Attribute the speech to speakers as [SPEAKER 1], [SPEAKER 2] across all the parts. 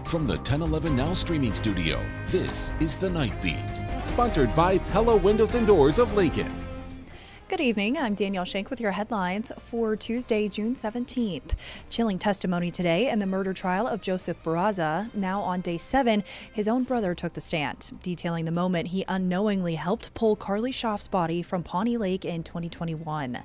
[SPEAKER 1] From the 1011 Now streaming studio, this is The Night Beat, sponsored by Pella Windows and Doors of Lincoln.
[SPEAKER 2] Good evening, I'm Danielle Shenk with your headlines for Tuesday, June 17th. Chilling testimony today in the murder trial of Joseph Barraza. Now on day 7, his own brother took the stand, detailing the moment he unknowingly helped pull Carly Schaaf's body from Pawnee Lake in 2021.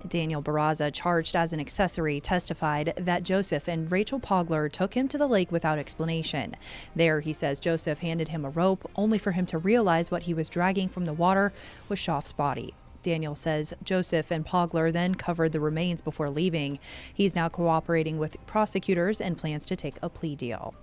[SPEAKER 2] Daniel Barraza, charged as an accessory, testified that Joseph and Rachel Pogler took him to the lake without explanation. There, he says Joseph handed him a rope, only for him to realize what he was dragging from the water was Schaaf's body. Daniel says Joseph and Pogler then covered the remains before leaving. He's now cooperating with prosecutors and plans to take a plea deal.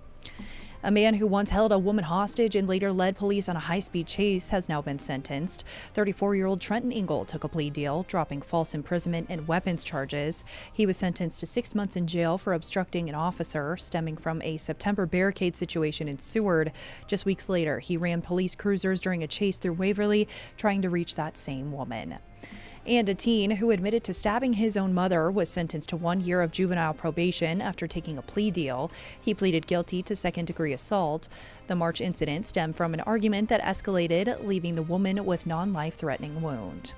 [SPEAKER 2] A man who once held a woman hostage and later led police on a high-speed chase has now been sentenced. 34-year-old Trenton Ingle took a plea deal, dropping false imprisonment and weapons charges. He was sentenced to 6 months in jail for obstructing an officer, stemming from a September barricade situation in Seward. Just weeks later, he ran police cruisers during a chase through Waverly, trying to reach that same woman. And a teen who admitted to stabbing his own mother was sentenced to 1 year of juvenile probation after taking a plea deal. He pleaded guilty to second-degree assault. The March incident stemmed from an argument that escalated, leaving the woman with non-life-threatening wound.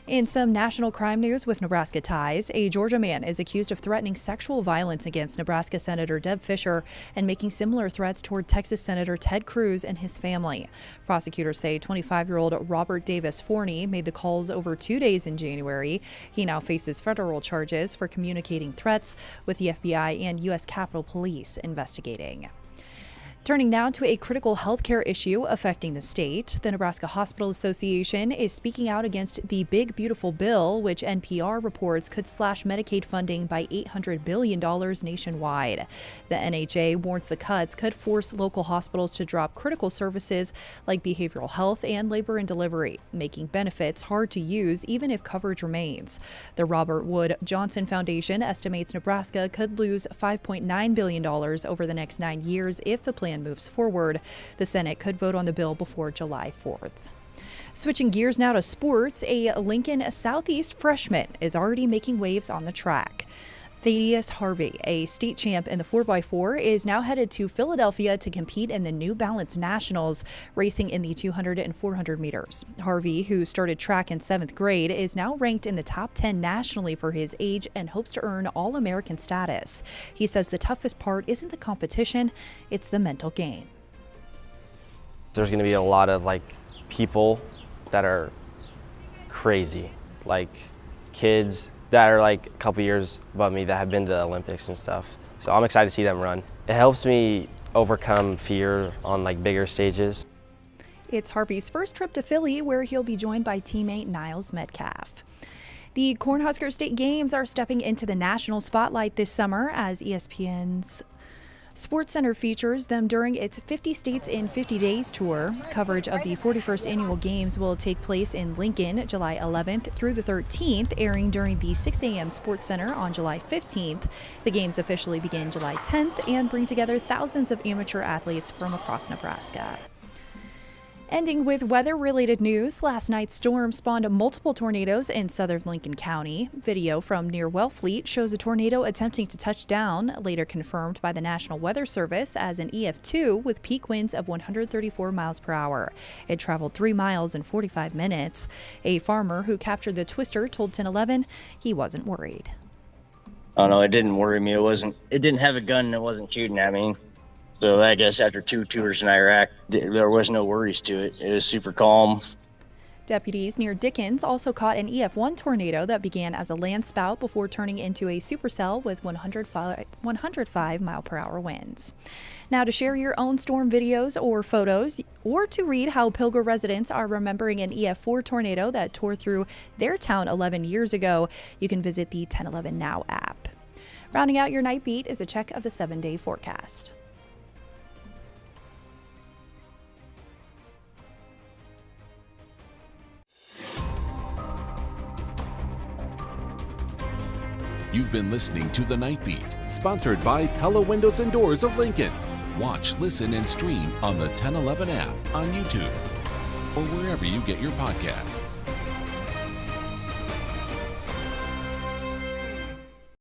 [SPEAKER 2] In some national crime news with Nebraska ties, a Georgia man is accused of threatening sexual violence against Nebraska Senator Deb Fischer and making similar threats toward Texas Senator Ted Cruz and his family. Prosecutors say 25-year-old Robert Davis Forney made the calls over 2 days in January. He now faces federal charges for communicating threats, with the FBI and U.S. Capitol Police investigating. Turning now to a critical healthcare issue affecting the state, the Nebraska Hospital Association is speaking out against the Big Beautiful Bill, which NPR reports could slash Medicaid funding by $800 billion nationwide. The NHA warns the cuts could force local hospitals to drop critical services like behavioral health and labor and delivery, making benefits hard to use even if coverage remains. The Robert Wood Johnson Foundation estimates Nebraska could lose $5.9 billion over the next 9 years if the plan moves forward. The Senate could vote on the bill before July 4th. Switching gears now to sports, a Lincoln Southeast freshman is already making waves on the track. Thaddeus Harvey, a state champ in the 4x4, is now headed to Philadelphia to compete in the New Balance Nationals, racing in the 200 and 400 meters. Harvey, who started track in 7th grade, is now ranked in the top 10 nationally for his age and hopes to earn All-American status. He says the toughest part isn't the competition, it's the mental game.
[SPEAKER 3] There's going to be a lot of people that are crazy, like kids that are a couple years above me that have been to the Olympics and stuff. So I'm excited to see them run. It helps me overcome fear on bigger stages.
[SPEAKER 2] It's Harvey's first trip to Philly, where he'll be joined by teammate Niles Metcalf. The Cornhusker State Games are stepping into the national spotlight this summer as ESPN's SportsCenter features them during its 50 States in 50 Days tour. Coverage of the 41st annual games will take place in Lincoln July 11th through the 13th, airing during the 6 a.m. SportsCenter on July 15th. The games officially begin July 10th and bring together thousands of amateur athletes from across Nebraska. Ending with weather-related news, last night's storm spawned multiple tornadoes in southern Lincoln County. Video from near Wellfleet shows a tornado attempting to touch down, later confirmed by the National Weather Service as an EF2 with peak winds of 134 miles per hour. It traveled 3 miles in 45 minutes. A farmer who captured the twister told 1011 he wasn't worried.
[SPEAKER 4] Oh no, it didn't worry me. It didn't have a gun and it wasn't shooting at me. So I guess after 2 tours in Iraq, there was no worries to it. It was super calm.
[SPEAKER 2] Deputies near Dickens also caught an EF1 tornado that began as a land spout before turning into a supercell with 105 mile per hour winds. Now, to share your own storm videos or photos, or to read how Pilgrim residents are remembering an EF4 tornado that tore through their town 11 years ago, you can visit the 1011 Now app. Rounding out your night beat is a check of the 7-day forecast.
[SPEAKER 1] You've been listening to The Night Beat, sponsored by Pella Windows and Doors of Lincoln. Watch, listen, and stream on the 1011 app on YouTube or wherever you get your podcasts.